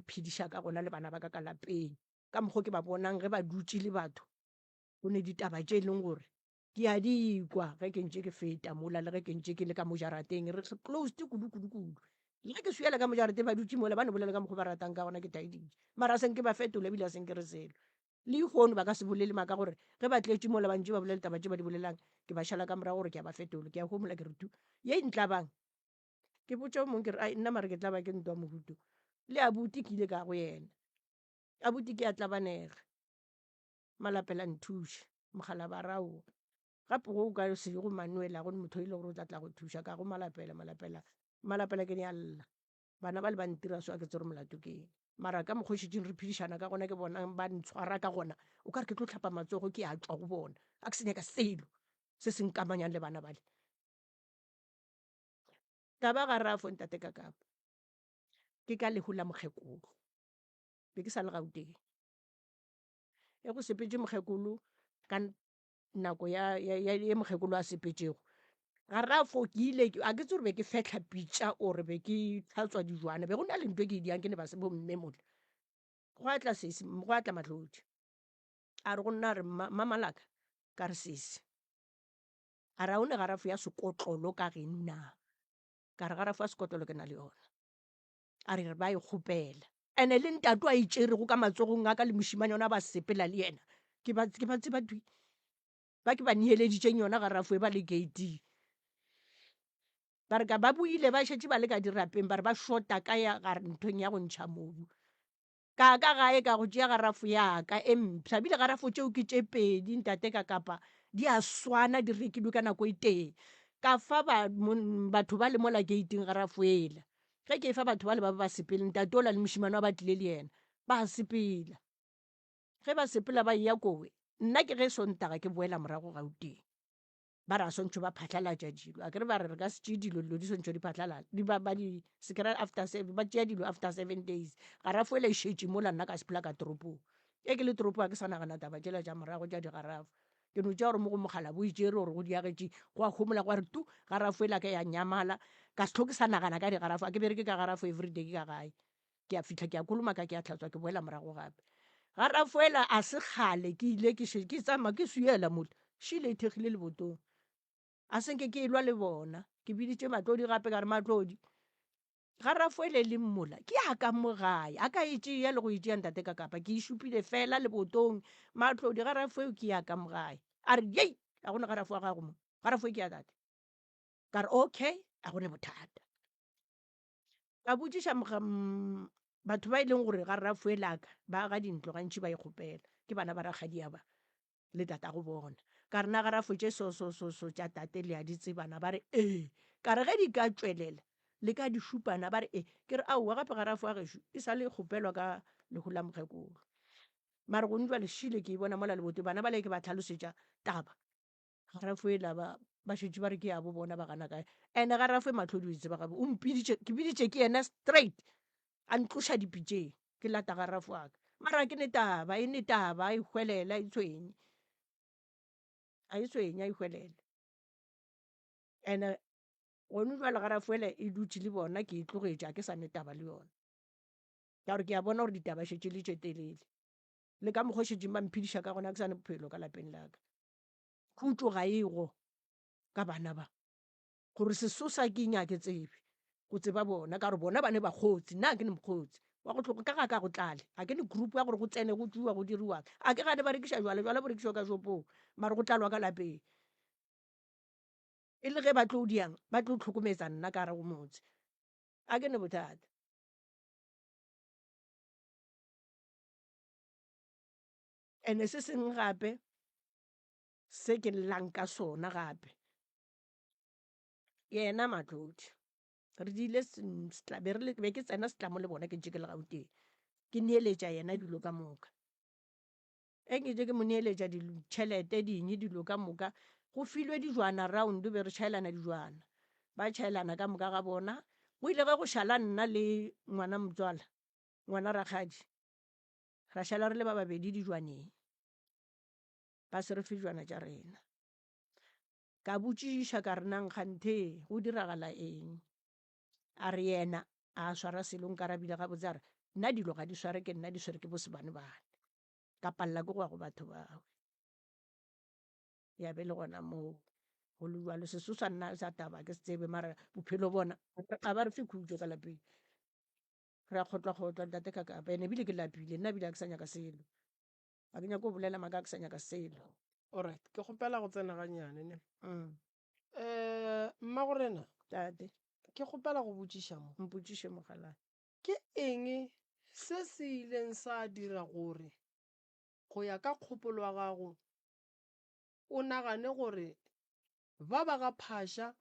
mphediša ka gona le bana ba ka ka lapeng ka mokgwa ke ba bonang ge ba dutse le batho go ne ditaba tše e leng gore ke a dikwa ge ke ntše ke feta mola le ge ke ntše ke le ka mo jarateng re closed kudu le ge ke suela ka mo jarateng ba dutse mola ba ne bolela ka mokgwa ba ratang ka gona ke taeditše mara seng ke ba fetola ebile a seng ke re selo le ikgono ba ka se bolele maaka gore ge ba tletse mola ba ntse ba bolele taba tše ba di bolelang ke ba šala ka morago gore ke a ba fetola ke a homola ke re tu ye ntlabang ke botša o mongwe ke re ai nna mare ke tla ba ke ntwa mohuto le abuti ke ile ka go yena abuti ke a tlabanega malapela nthuša mogala ba rao gape go o ka se go manuela go motho ile gore o tla go thuša ka go malapela ke ne a lla bana ba le ba ntira swa ke tsere molato ke mara ka mokgošitšeng re phedišana ka gona ke bona ba ntshwara ka gona o ka re ke tlo tlhapa matsogo ke a tswa go bona a ke senyaka selo se se nkamanyang le bana bale taba ga rafo ntate ka kapa ke ka lehu la mokgekolo be ke sa le Gauteng e go sepetse mokgekolo ka nako ya mokgekolo a sepetšego ga rafo ke ile a ke tse gore be ke fetla pitša ore be ke tlhatswa dijwana be go na le ntho e ke e diang ke ne ba se bomme mola go atla Matlodi a re go nna re mamalaka ka re sese a ra o ne garafo ya sekotlolo ka ge nna ka re garafo ya sekotlolo ke na le yona a re ba e kgopela ene le ntato a itšerego ka matsogong a ka le mošimane yona ba sepela le yena ke ba tseba tui ba ke ba nieleditšeng yona garafo e ba le gating ba re ka ba buile ba šetše ba le ka dirapeng ba re ba shota ka ya gare nthong ya go ntšha mobu ka gae ka go tšea garafo yaka e mpšha bile garafo tšeo ke tše pedi ntate ka kapa di a swana di rekilwe ka nako e teng ka fa batho ba le mola gating garafo ela ge ke fa batho ba le ba sepele ntate ola le mošimane wa ba tlile le yena ba sepela ge ba sepela ba ya kowe nna ke ge Sontaga ke boela morago Gauteng ba re a swantšho ba phatlalatša dilo a kere ba re re ka se tšee dilo di swantšho di phatlalala ba tšea dilo after 7 days garafo ele e šetše mola nna ka sepela ka toropong e ke le toropong a ke sa nagana taba tšela tša morago tša digarafo ke no tša gore mo go mogala bo itšere gore go diagetše go a homola go a re tu garafo ela ka ya nyamala ka se tlho ke sa nagana ka digarafo a ke bereke ka garafo everyday ke ka gae ke a fitlha ke a kolomaka ke a tlhatswa ke boela morago gape garafo ela a se kgale ke ile ke tsamaya ke suela mola šile e thekgile lebotong a senke ke elwa le bona ke biditše Matlodi gape ka re Matlodi garafo ele le mmola ke a ka mo gae a ka e tšea le go e tšea ntate ka kapa ke e šupile fela lebotong Matlodi garafo eo ke ya ka mo gae a re yei a gone garafo wa gago mo garafo e ke ya tate ka re okay a gone bothata ka botšiša batho ba e leng gore garafo e laka ba ga dintlo gantši ba ikgopela ke bana ba rakgadia ba le tata go bona ka rena garafo tše so tša tate le a di tsebana ba re ka re ge di ka tšwelela le ka di šupana ba re ke re aowa gape garafo a gešo e sa le kgopelwa ka lehu la mokgekolo mare gone jwa lešile ke e bona mola lebote bana ba le ke ba tlhalosetša taba garafo e la ba šetše ba re ke ya bo bona ba gana kae ande garafo e Matlodi o itseba gabe ke biditše ke yena straight a ntloša dipitšeng ke lata garafo aka mara ke ne taba a e hwelela a e tshwenye a e hwelela ande gone jwa le garafo ele e dutše le bona ke e tlogetše a ke sa ne taba le yona ka gore ke a bona gore ditaba šetše le tše telele le ka mokgošetšeng ba mphediša ka gona ke sa ne bophelo ka lapeng laka khutšo ga ego ka bana ba gore sesosa ke nyake tsebe go tseba bona ka gore bona ba ne ba kgotsi nna ke ne mokgotsi wa go tlhoka ka ga ka go tlale a ke ne group ya gore go tsene go tšewa go diriwang a ke gane ba rekiša jwale bo rekišwa ka shopong mare go tlalwa ka lapeng e le ge ba tlo diang ba tlo tlhokometsa nna ka gare go motse a ke ne bothata ene se sengwe gape se ke llang ka sona gape yena Matlodi re di ile be ke tsena setlamo le bona ke ntše ke le Gauteng ke neeletša yena dilo ka moka e ke ke mo neeletša ditšhelete dinye dilo ka moka go filwe dijwana round be re chaelana dijwana ba chaelana ka moka ga bona go ile ge go šala nna le ngwana motswala ngwana rakgadi ra šala re le ba babedi dijwaneng ba se re fe dijwana tša rena ka botšiša ka rena nkganthe go diragala eng a re yena a swara selong karabile gabotse a re nna dilo ga di sware ke nna di sware ke bosebane-bane ka palela ke go ya go batho bao ya be le gona moo go le jalo seso sa nna sa taba ke se tsebe mara bophelo bona ga ba re fe khutso ka lapeng re a kgotlwa-kgotlwa ntate Kakapa ene ebile ke lapile nna ebile ga ke sa nyaka selo ga ke nyako go bolela maaka ga ke sa nyaka selo alright ke gopela go tsena gannyane ne Mm, mma gorena tate ke gopela go botšiša mo mpotšiše mogalane ke eng se se ileng sa dira gore go ya ka kgopolo ya gago o nagane gore ba ba ga phasha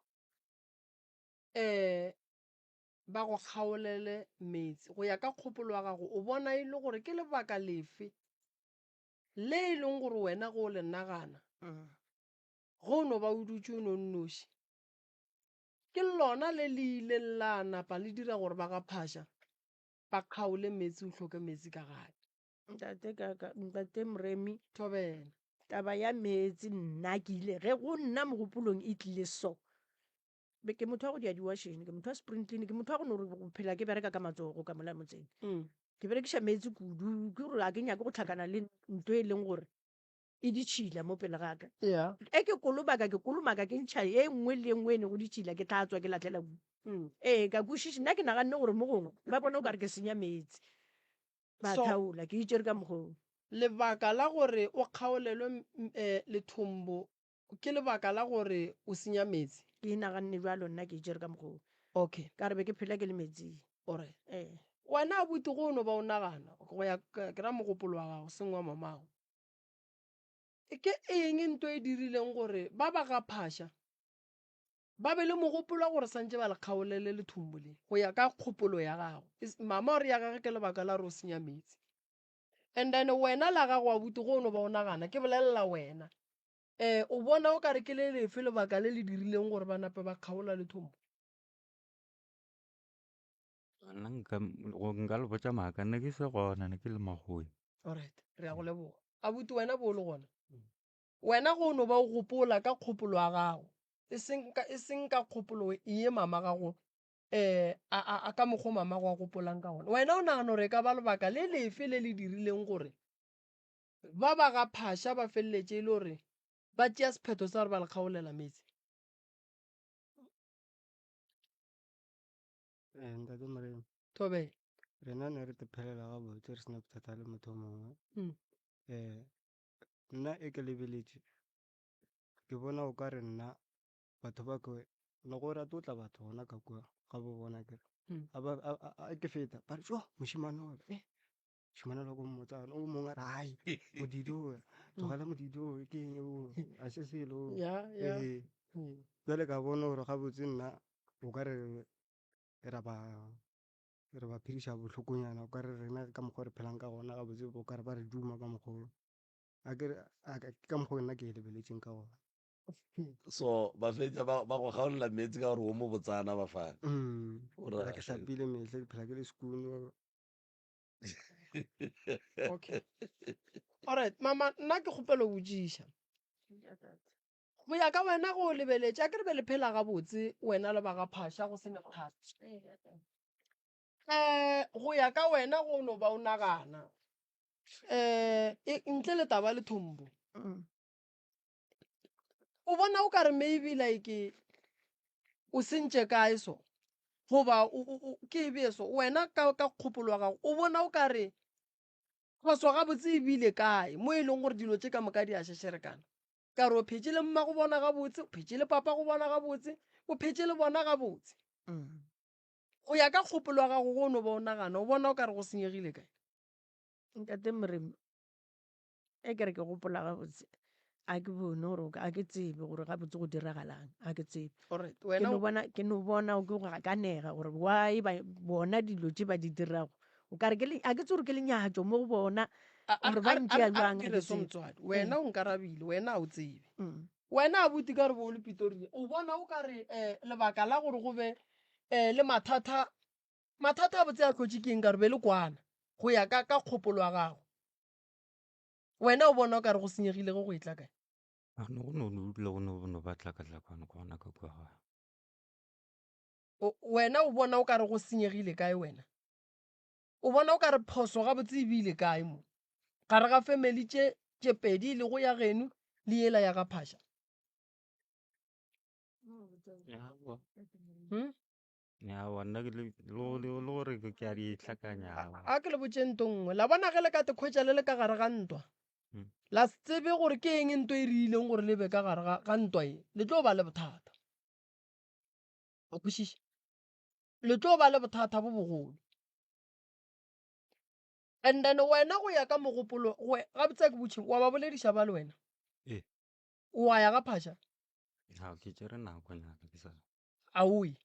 ba go kgaolele metsi go ya ka kgopolo ya gago o bona e le gore ke lebaka lefe le e leng gore wena go le nagana go no ba o dutse o nonnoši ke lona le le ileng la napa le dira gore ba ga phasha ba kgaole metsi o tlhoke metsi ka gae ntate Moremi thobela taba ya metsi nna ke ile ge go nna mogopolong e tlile so ke motho wa go dia di-washene ke motho wa spring clean ke motho wa go no go phela ke bereka ka matsogo ka mola motseng ke berekiša metsi kudu ke gore ga ke nyake go tlhakana le ntho e leng gore e ditšhila mo pele gaka ya ke kolomaka ke ntšha e nngwe le nngwe ene go ditšhila ke tlhatswa ke latlhela ee ka kwešiše nna ke naganne gore mo gongwe ba bona o kare ke senya metsi ba So- thaola ke itsere ka mogong lebaka la gore o kgaolelwe lethombo ke lebaka la gore o senya metsi ke naganne jalo nna ke itsere ka mogong okay ka re be ke phela ke le metsing alright ee wena abuti go no ba o nagana go ya ke ra mogopolo wa gago seng wa mamago ke eng ntho e dirileng gore ba ba ga phasha ba be le mogopolo wa gore santse ba le kgaolele lethombo le go ya ka kgopolo ya gago mama ore ya gage ke lebaka la gore o senya metsi and then wena la gago abuti go no ba o nagana ke bolelela wena o bona o kare ke le lefe lebaka le le dirileng gore ba nape ba kgaola lethombo nka le botsa maaka nne ke se gona ne ke le magoe alright re ya go leboga abuti wena bo o le gona wena go no ba o gopola ka kgopolo ya gago e seng ka kgopolo ye mama gago a ka mokgwa mama go a gopolang ka gona wena o nagana gore e ka ba lebaka le lefe le le dirileng gore ba ba ga phasha ba feleletse e le gore ba tšea sephetho sa gore ba le kgaolela metsi ntate Moremi thobela rena ne re tephelela ga botse re sena bothata le motho o mongwe Mm. nna e ke lebeletše ke bona o ka re nna batho ba ke le go rata o tla batho gona ka kua ga bo bona kere a ke feta ba re jo mošimane wa mošimane la ko mmotsana o mongwe a re ai modidi o tlogela modidi o ke eng o a se selo jale ka bona gore ga botse nna o ka re re ba phediša bohlokonyana o ka re rena ka mokgwa re phelang ka gona ga botse o ka re ba re duma ka mokgwa ka mokgwa nna ke e lebeletseng ka gona so ba fetsa ba go kgaolela metsi ka gore o mo botsana ba fana phela ke hlapile metlha ke phela ke le skoon okay alright mama nna ke kgopela go botsiša go ya ka wena go lebeletša ke re be le phela ga botse wena le ba ga phasha go sene thata go ya ka wena go no ba o nagana ntle le taba le thombo o bona o kare maybe like o sentše kae so goba ke e beso wena ka kgopolo wa gago o bona o kare phoso gabotse e bile kae mo e leng gore dilo tše ka moka di a šešerekana ka re o phetse le mma go bona gabotse o phetse le papa go bona gabotse o phetse le bona gabotse go ya ka kgopolo wa gago go no ba o nagana o bona o kare go senyegile kae ntate Moremi e kere ke gopola gabotse a ke bone gore a ke tsebe gore gabotse go diragalang a ke tsebe alright ke no bona ke ka nega gore why bona dilo tse ba di dirago o kare a ke tse gore ke lenyatso mo go bona gore ba ntšea jang ga ke tsebe motswadi wena o nkarabile wena a o tsebe wena a buti ka re bo o le pitorile o bona o kare lebaka la gore go be le mathata a botse a tlotse ke eng ka re be le kwana go ya ka kgopolo ya gago wena o bona o kare go senyegile go e tla kae go no dule go no ba tlakatlakano gona ka kua gae wena o bona o kare go senyegile kae wena o bona o ka re phoso ga botse e bile kae mo gare ga family tše pedi le go ya geno le ela ya ga phasha yawa nna le gore ke a di tlhakanya a ke le botšeng to nngwe la bona ge le ka tekgwetša le le ka gare ga ntwa la se tsebe gore ke eng ntwa e riileng gore le be ka gare ga ntwa e le tlo ba le bothata o kwešiša le tlo ba le bothata bo bogolo and then wena go ya ka mogopolo gabotse ke botšheng wa ba bolediša ba le wena wa ya ga phasha ha ke tsere nako nyaka ke sa aoe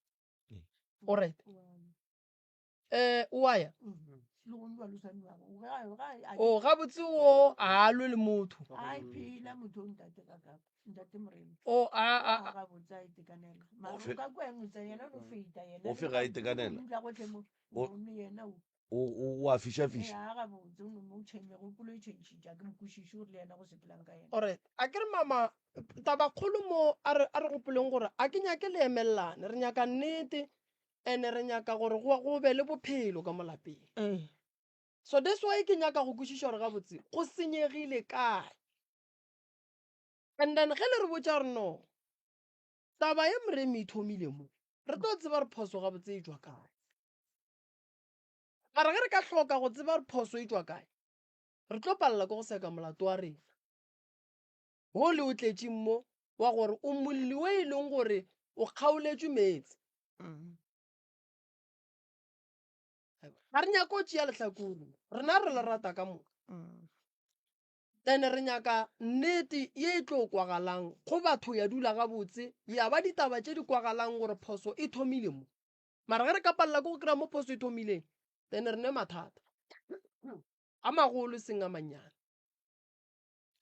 alright wa ya o gabotse o a lwe le motho o ofe ga itekanela o a fiša-fiša alright a ke re mama tabakgolo mo a re gopoleng gore a ke nyake le emelelane re nyaka nnete ene re nyaka gore go be le bophelo ka molapeng so that's why ke nyaka go kwešiša gore gabotse go senyegile kae and then ge le re botša gore no taba ye moremi e thomile mo re tlo tseba re phoso gabotse e jwa kae gare ge re ka hloka go tseba re phoso e jwa kae re tlo palela ke go seka molato wa rena go le o tletše mo wa gore o molli o e leng gore o kgaoletswe metsi ga re nyaka o tšea lehlakore rena re le rata ka moka then re nyaka nnete ye e tlo kwagalang go batho ya dula gabotse ya ba ditaba tše di kwagalang gore phoso e thomile mo mara ge re ka palela ke go kry-a mo phoso e thomileng then re ne mathata a magolo seng a mannyane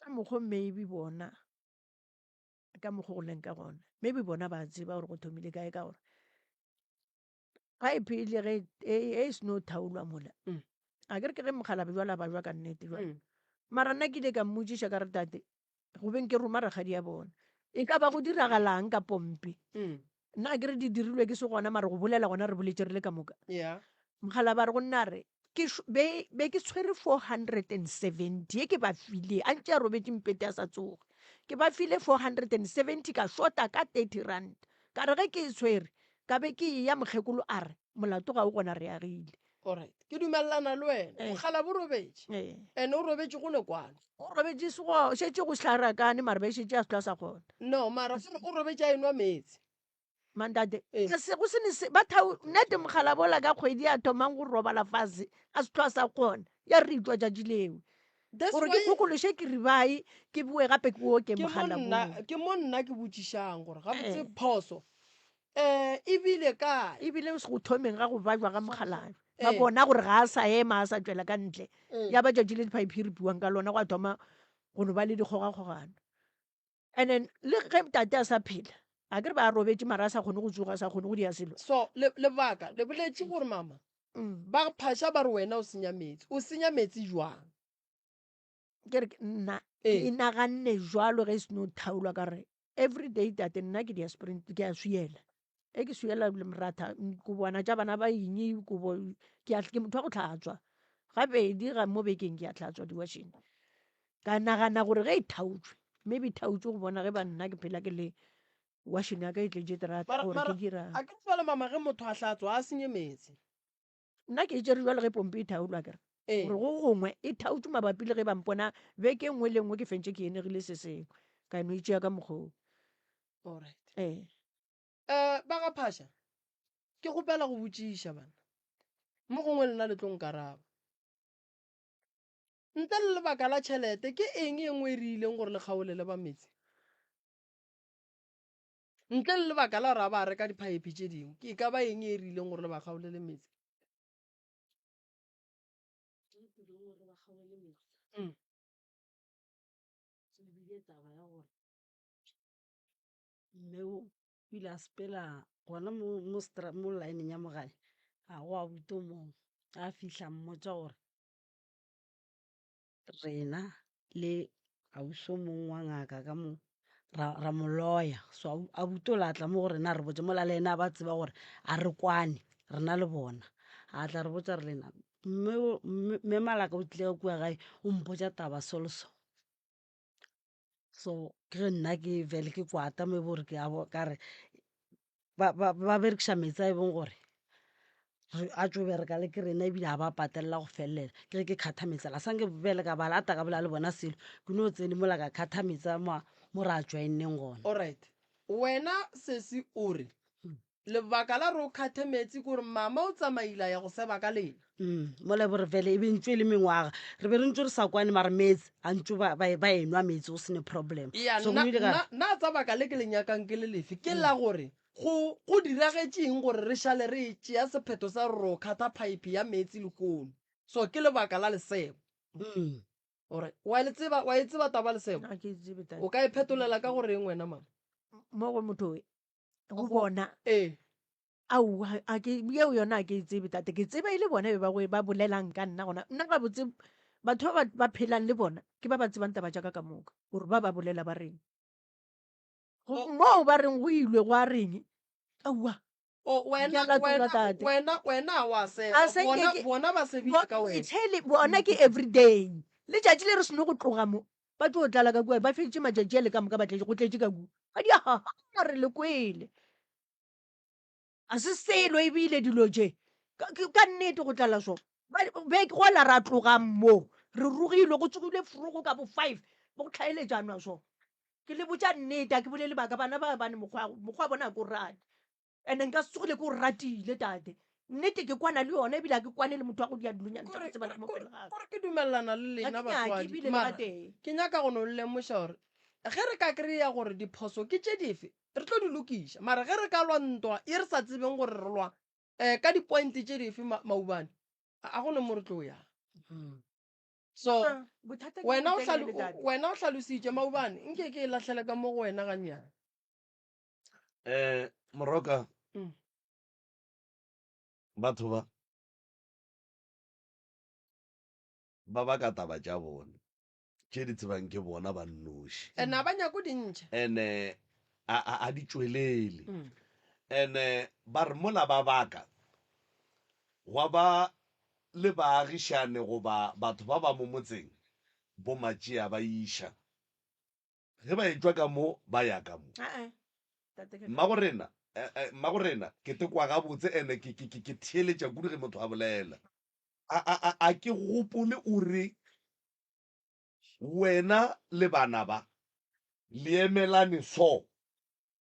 ka mokgwa maybe bona ka mokgwa go leng ka gona maybe bona ba tseba gore go thomile kae ka gore ga e phele ge e seno thaolwa mola a ke re ke ge mogala bjala ba jwa ka nnete jwa mara nna ke ile ka mmotsiša ka re tate go beng ke roma rakgadi ya bona e ka ba go diragalang ka pompe nna ke re di dirilwe ke se gona mara go bolela gona re boletše re le ka moka mogala ba re go nna re be ke tshwere 470 ye ke ba file a ntše a robetse mpete a sa tsoge ke ba file 470 ka shota ka 30 rand ka re ge ke e tshwere ka be ke ya mokgekolo a re molato ga o gona re agile alright ke dumelelana le wena mogala bo robetse ene o robetse go lekwana o robetse sego šetse go slarakane mara ba šetse a se tla sa kgona no mara o robetse a enwa metsi mandate go sene nnete mogala bola ka kgwedi a thomang go robala fase a se tla sa kgona ya re itwa tšatši leo gore ke kgokološe ke ribae ke boe gape ke oke mogala ke mo nna ke botšišang gore gabotse phoso ebile kae ebile se go thomeng ga go bajwa ga mogalayo ba bona gore ga a sa ema a sa tswela ka ntle ya ba tšatši le diphaiphi re buang ka lona go a thoma go no ba le dikgogakgogano and then le ge tate a sa phela a ke re ba robetse mara a sa kgone go tsoga a sa kgone go dia selo so lebaka le boletše gore mama ba phasha ba re wena o senya metsi jwang ke re nna ke naganne jwalo ge e seno thaolwa ka re every day tate nna ke dia sprint ke a swiela e ke swiela mratha kobwana tša bana ba inyi kobo ke motho wa go tlhatswa gabedi ga mo bekeng ke a tlhatswa diwašene ka nagana gore ge e thaotswe maybe thaotswe go bona ge ba nna ke phela ke le washene ya ka e tletse terata gore ke dirang a ke tsebale mama ge motho a hlatswa a senye metsi nna ke tsere jwale ge pompe e thaolwa kere gore go gongwe e thaotswe mabapi le ge bampona beke nngwe le nngwe ke fentse ke enegile se sengwe ka no itšea ka mokgoo alright ba ga phasha ke gopela go botšiša bana mo gongwe lena le tlong karaba ntle le lebaka la tšhelete ke eng e nngwe e riileng gore le kgaolele ba metsi ntle le lebaka la gore a ba reka diphaepe tše dingwe ke ka ba eng e riileng gore le ba kgaolele metsi mmeo pile a sepela gona mo laeneng ya mogae a go a buto moo a fitlha mmotsa gore rena le auso mongwe wa ngaka ka mo ra moloya so a buto la tla mo go rena re botse mola le ena ba tseba gore a re kwane rena le bona a tla re botsa re lena mme Malaka o tlile kua gae o mpotsa taba solso so ke ge nna ke vele ke kwata me bore ke abo kare ba berekiša metsi a e bong gore a tso bereka le ke rena ebile a ba patelela go felelela ke ge ke kgatha metsi la sanke bele ka balata ka bola le bona selo ke no tsene mola ka kgatha metsi a mo re a joineng gona alright wena sesi o re lebaka la re o kgathe metsi kore mama o tsamaila ya go seba ka lena mola bore fele e bentse le mengwaga re be re ntse re sa kwane mare metsi a ntse ba enwa metsi o sene problem ya so go ile ka nna tsa baka le ke lenyakang ke le lefe ke la gore go diragetseng gore re šale re tšea sephetho sa re o kgatha pipe ya metsi le kono so ke lebaka la lesebo alright wa e tseba taba lesebo a ke tsebe tate. o ka e phetolela ka gore eng wena mama mo go motho go bona ee aowa a ke eo yona a ke e tsebe tate ke tseba e le bona ba bolelang ka nna gona nna ga botse batho ba phelang le bona ke ba ba tsebang taba jaaka ka moka gore ba bolela ba reng mo ba reng go ilwe go a reng aowa wena wa seba bona ba sebile ka wena itshele bona ke everyday le tšatši le re seno go tloga mo ba tlo tlala ka kua ba feditše matšatši a le ka moka ba tletse go tletse ka kua ga di aga re le kwele a se selo ebile dilo tše ka nnete go tlala so go la ra tlogang mo re rogilwe go tsogile forogo ka bo 5 bo go tlhaeletšanwa so ke le botša nnete a ke bolele baka bana ba bane mokgwa bona ko rate and-e nka se tsogile ke o ratile tate nnete ke kwana le yona ebile a ke kwane le motho wa go dia dilonyana tša go tsebana mo pele gape gore ke dumelelana le lena Ga ke nyake batswadi ebile le mara gateng. ke nyaka go no lemoša gore ge re ka kry-a gore diphoso ke tše dife re tlo di lokiša mara ge re ka lwa ntwa e re sa tsebeng gore re lwa ka di-point tše dife maubane a gone mo re tlo yang so bothata ke wena botelele, tate. o hlalositše maubane nke ke e latlhele ka mo go wena gannyane moroka batho ba baka taba tša bona tše di tsebang ke bona ba nnoši and a ba nyako dintšha ene a di tšwelele ene ba re mola ba baka gwa ba le baagišane goba batho ba ba mo motseng bo matšea ba iša ge ba etšwa ka mo ba ya ka mo Tate ke- mmagorena ke tekwa gabotse ene ke theeletša kudu ge motho a bolela a ke gopole o re wena le bana ba le emelane so